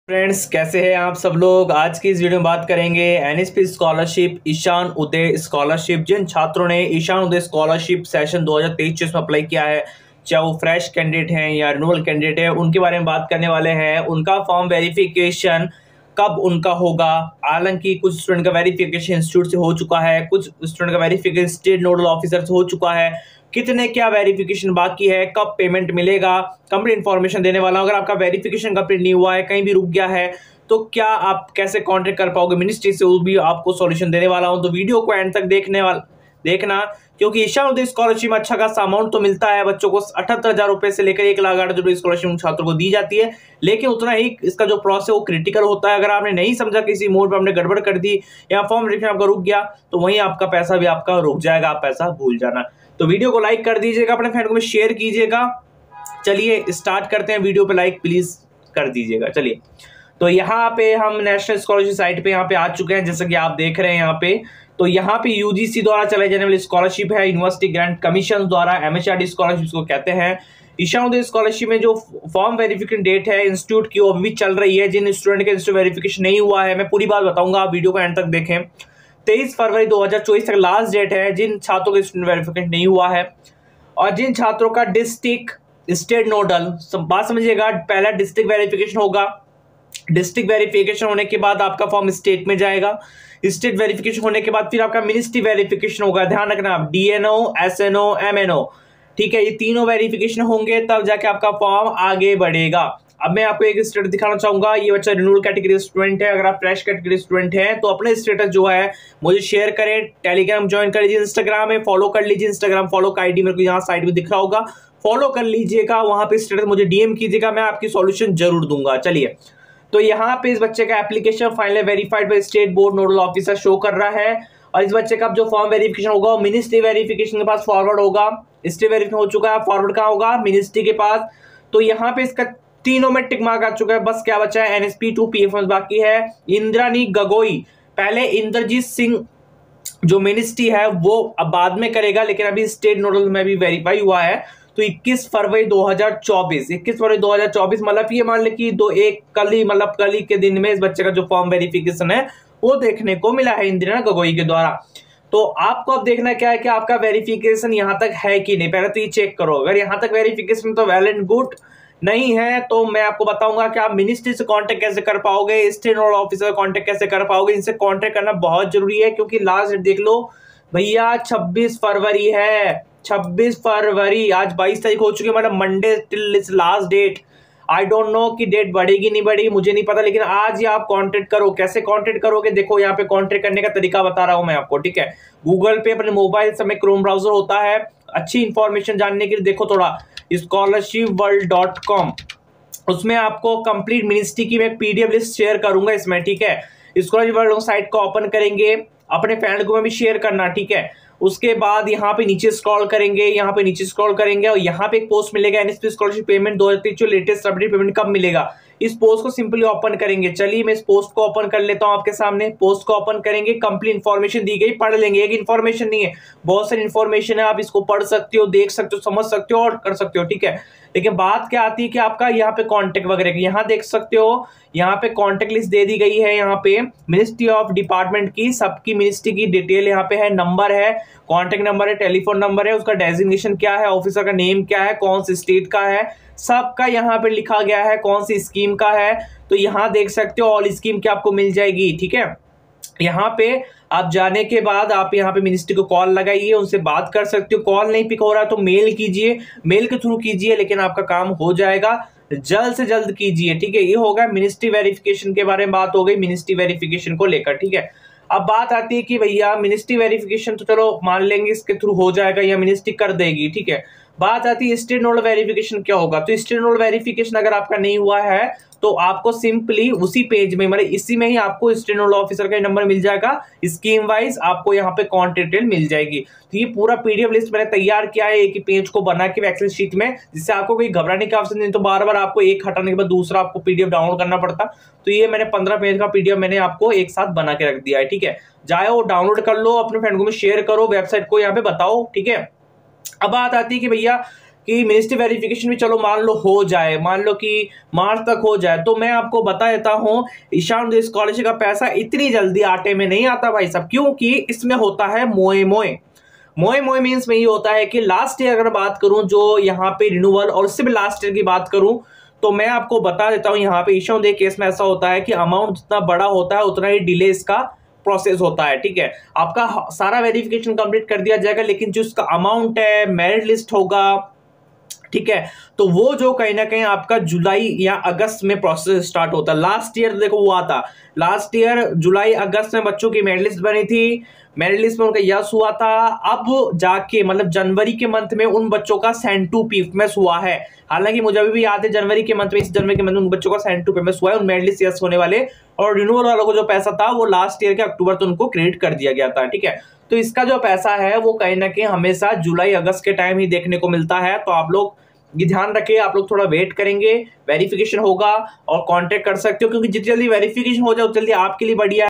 Friends, कैसे हैं आप सब लोग। आज की इस वीडियो में बात करेंगे NSP scholarship, Ishan Uday scholarship. जिन छात्रों ने ईशान उदय स्कॉलरशिप सेशन 2023 में अप्लाई किया है, चाहे वो फ्रेश कैंडिडेट हैं या रिन्यूअल कैंडिडेट है, उनके बारे में बात करने वाले हैं। उनका फॉर्म वेरिफिकेशन कब उनका होगा। हालांकि कुछ स्टूडेंट का वेरिफिकेशन इंस्टीट्यूट से हो चुका है, कुछ स्टूडेंट का वेरिफिकेशन स्टेट नोडल ऑफिसर से हो चुका है। कितने क्या वेरिफिकेशन बाकी है, कब पेमेंट मिलेगा, कंप्लीट इन्फॉर्मेशन देने वाला हूं। अगर आपका वेरिफिकेशन कंप्लीट नहीं हुआ है, कहीं भी रुक गया है, तो क्या आप कैसे कांटेक्ट कर पाओगे मिनिस्ट्री से, वो भी आपको सॉल्यूशन देने वाला हूं। तो वीडियो को एंड तक देखना, क्योंकि ईशान उदय स्कॉलरशिप में अच्छा खासा अमाउंट तो मिलता है। बच्चों को 78,000 रुपए से लेकर 1,08,000 रुपए स्कॉलरशिप छात्रों को दी जाती है, लेकिन उतना ही इसका जो प्रोसेस है वो क्रिटिकल होता है। अगर आपने नहीं समझा, किसी मोड पर आपने गड़बड़ कर दी या फॉर्म वेरिफिकेशन आपका रुक गया, तो वहीं आपका पैसा भी आपका रुक जाएगा, आप पैसा भूल जाना। तो वीडियो को लाइक कर दीजिएगा, अपने फ्रेंड को भी शेयर कीजिएगा। चलिए स्टार्ट करते हैं। वीडियो पे लाइक प्लीज कर दीजिएगा। चलिए, तो यहाँ पे हम नेशनल स्कॉलरशिप साइट पे यहाँ पे आ चुके हैं, जैसे कि आप देख रहे हैं यहाँ पे। तो यहाँ पे यूजीसी द्वारा चलाई जाने वाली स्कॉलरशिप है, यूनिवर्सिटी ग्रांट कमीशन द्वारा, एमएचआरडी स्कॉलरशिप को कहते हैं। ईशान उदय स्कॉलरशिप में जो फॉर्म वेरिफिकेशन डेट है इंस्टीट्यूट की, वो अभी चल रही है। जिन स्टूडेंट का इंस्टीट्यूट वेरिफिकेशन नहीं हुआ है, मैं पूरी बात बताऊंगा, आप वीडियो को एंड तक देखें। 23 फरवरी 2024 तक लास्ट डेट है जिन छात्रों का स्टूडेंट वेरिफिकेशन नहीं हुआ है। और जिन छात्रों का डिस्ट्रिक्ट स्टेट नोडल, बात समझिएगा, पहला डिस्ट्रिक्ट वेरिफिकेशन होगा। डिस्ट्रिक्ट वेरिफिकेशन होने के बाद आपका फॉर्म स्टेट में जाएगा। स्टेट वेरिफिकेशन होने के बाद फिर आपका मिनिस्ट्री वेरिफिकेशन होगा। ध्यान रखना, आप डीएनओ, एसएनओ, एमएनओ, ठीक है, ये तीनों वेरिफिकेशन होंगे, तब जाके आपका फॉर्म आगे बढ़ेगा। अब मैं आपको एक स्टेटस दिखाना चाहूंगा। ये बच्चा रिन्यूअल कैटेगरी स्टूडेंट है। अगर आप फ्रेश कैटेगरी स्टूडेंट हैं तो अपने स्टेटस जो है मुझे शेयर करें, टेलीग्राम ज्वाइन कर लीजिए, इंस्टाग्राम में फॉलो कर लीजिए। इंस्टाग्राम फॉलो का आईडी मेरे को यहाँ साइड में दिख रहा होगा, फॉलो कर लीजिएगा। वहां पे स्टेटस मुझे डीएम कीजिएगा, मैं आपकी सॉल्यूशन जरूर दूंगा। चलिए, तो यहाँ पे इस बच्चे का application finally verified by state board nodal officer show कर रहा है। और इस बच्चे का जो फॉर्म वेरिफिकेशन होगा वो मिनिस्ट्री वेरिफिकेशन के पास फॉरवर्ड होगा। स्टेट वेरिफिकेशन हो चुका है, फॉरवर्ड कहाँ होगा, मिनिस्ट्री के पास। तो यहाँ पे इसका तीनों में टिक मार्क आ चुका है। बस क्या बचा है, एनएसपी 2 पीएफएस बाकी है। इंद्रानी गगोई, पहले इंद्रजीत सिंह जो मिनिस्ट्री है वो अब बाद में करेगा, लेकिन अभी स्टेट नोडल में भी वेरीफाई हुआ है। तो 21 फरवरी 2024 मतलब ये मान ले कि कल ही के दिन में इस बच्चे का जो फॉर्म वेरिफिकेशन है वो देखने को मिला है इंदिरा गगोई के द्वारा। तो आपको अब देखना क्या है कि आपका वेरिफिकेशन यहां तक है कि नहीं, पहले तो ये चेक करो। अगर यहां तक वेरिफिकेशन तो वेल एंड गुड, नहीं है तो मैं आपको बताऊंगा कि आप मिनिस्ट्री से कांटेक्ट कैसे कर पाओगे, स्टेट नोडल ऑफिसर कांटेक्ट कैसे कर पाओगे। इनसे कांटेक्ट करना बहुत जरूरी है, क्योंकि लास्ट डेट देख लो भैया, 26 फरवरी है। 26 फरवरी, आज 22 तारीख हो चुकी है, मतलब Monday till is last date. I don't know कि डेट बढ़ेगी नहीं बढ़ेगी, मुझे नहीं पता, लेकिन आज ही आप कांटेक्ट करो। कैसे कांटेक्ट करोगे, देखो यहाँ पे कांटेक्ट करने का तरीका बता रहा हूं मैं आपको, ठीक है। गूगल पे अपने मोबाइल से क्रोम ब्राउजर होता है। अच्छी इंफॉर्मेशन जानने के लिए देखो थोड़ा scholarshipworld.com, उसमें आपको कंप्लीट मिनिस्ट्री की मैं पीडीएफ लिस्ट शेयर करूंगा इसमें, ठीक है। स्कॉलरशिप वर्ल्ड साइट को ओपन करेंगे, अपने फ्रेंड को भी शेयर करना, ठीक है। उसके बाद यहाँ पे नीचे स्क्रॉल करेंगे, यहाँ पे नीचे स्क्रॉल करेंगे और यहाँ पे एक पोस्ट मिलेगा, NSP scholarship payment 2023 latest update payment कब मिलेगा। इस पोस्ट को सिंपली ओपन करेंगे। चलिए मैं इस पोस्ट को ओपन कर लेता हूं आपके सामने। पोस्ट को ओपन करेंगे, कंप्लीट इन्फॉर्मेशन दी गई, पढ़ लेंगे। एक इन्फॉर्मेशन नहीं है, बहुत सारी इन्फॉर्मेशन है, आप इसको पढ़ सकते हो, देख सकते हो, समझ सकते हो और कर सकते हो, ठीक है। लेकिन बात क्या आती है कि आपका यहाँ पे कॉन्टेक्ट वगैरह की, यहाँ देख सकते हो, यहाँ पे कॉन्टेक्ट लिस्ट दे दी गई है। यहाँ पे मिनिस्ट्री ऑफ डिपार्टमेंट की सबकी मिनिस्ट्री की डिटेल यहाँ पे है, नंबर है, कॉन्टेक्ट नंबर है, टेलीफोन नंबर है, उसका डेजिग्नेशन क्या है, ऑफिसर का नेम क्या है, कौन सी स्टेट का है, सबका यहाँ पे लिखा गया है, कौन सी स्कीम का है। तो यहाँ देख सकते हो ऑल स्कीम की आपको मिल जाएगी, ठीक है। यहाँ पे आप जाने के बाद आप यहाँ पे मिनिस्ट्री को कॉल लगाइए, उनसे बात कर सकते हो। कॉल नहीं पिक हो रहा तो मेल कीजिए, मेल के थ्रू कीजिए, लेकिन आपका काम हो जाएगा। जल्द से जल्द कीजिए, ठीक है। ये होगा मिनिस्ट्री वेरिफिकेशन के बारे में बात हो गई, मिनिस्ट्री वेरिफिकेशन को लेकर, ठीक है। अब बात आती है कि भैया मिनिस्ट्री वेरिफिकेशन तो चलो मान लेंगे इसके थ्रू हो जाएगा या मिनिस्ट्री कर देगी, ठीक है। बात आती है स्टेट नोडल वेरिफिकेशन क्या होगा। तो स्टेट नोडल वेरिफिकेशन अगर आपका नहीं हुआ है तो आपको सिंपली उसी पेज में, मतलब इसी में ही आपको स्टेट नोडल ऑफिसर का नंबर मिल जाएगा, स्कीम वाइज आपको यहाँ पे कॉन्टेक्ट डिटेल मिल जाएगी। तो ये पूरा पीडीएफ लिस्ट मैंने तैयार किया है एक ही पेज को बना के एक्सेल शीट में, जिससे आपको कोई घबराने की आवश्यकता नहीं, तो बार बार आपको एक हटाने के बाद दूसरा आपको पीडीएफ डाउनलोड करना पड़ता। तो ये मैंने 15 पेज का पीडीएफ मैंने आपको एक साथ बना के रख दिया है, ठीक है। जाओ डाउनलोड कर लो, अपने फ्रेंड को शेयर करो, वेबसाइट को यहाँ पे बताओ, ठीक है। अब बात आती है कि भैया कि मिनिस्ट्री वेरिफिकेशन भी चलो मान लो हो जाए, मान लो कि मार्च तक हो जाए, तो मैं आपको बता देता हूं ईशान उदय स्कॉलरशिप का पैसा इतनी जल्दी आटे में नहीं आता भाई साहब, क्योंकि इसमें होता है मोए मोए। मोए मोए मीन्स में ये होता है कि लास्ट ईयर अगर बात करूं जो यहाँ पे रिन्यूअल, और उससे भी लास्ट ईयर की बात करूं तो मैं आपको बता देता हूं यहाँ पे ईशान उदय केस में ऐसा होता है कि अमाउंट जितना बड़ा होता है उतना ही डिले इसका प्रोसेस होता है। ठीक है, आपका सारा वेरिफिकेशन कंप्लीट कर दिया जाएगा, लेकिन जो उसका अमाउंट है, मेरिट लिस्ट होगा, ठीक है, तो वो जो कहीं ना कहीं आपका जुलाई या अगस्त में प्रोसेस स्टार्ट होता है। लास्ट ईयर देखो हुआ था, लास्ट ईयर जुलाई अगस्त में बच्चों की मेरिट लिस्ट बनी थी, मेरिट लिस्ट में उनका यस हुआ था, अब जाके मतलब जनवरी के मंथ में उन बच्चों का सेंड टू पीएमएस हुआ है। हालांकि मुझे अभी भी याद है जनवरी के मंथ में, इस जनवरी के मंथ में उन बच्चों का सेंड टू पीएमएस हुआ है, उन मेरिट लिस्ट यस होने वाले, और रिन्यूअल वालों को जो पैसा था वो लास्ट ईयर के अक्टूबर तो उनको क्रेडिट कर दिया गया था। ठीक है, तो इसका जो पैसा है वो कहीं ना कहीं हमेशा जुलाई अगस्त के टाइम ही देखने को मिलता है। तो आप लोग ये ध्यान रखिए, आप लोग थोड़ा वेट करेंगे, वेरिफिकेशन होगा और कांटेक्ट कर सकते हो, क्योंकि जितनी जल्दी वेरिफिकेशन हो जाए उतनी जल्दी आपके लिए बढ़िया है।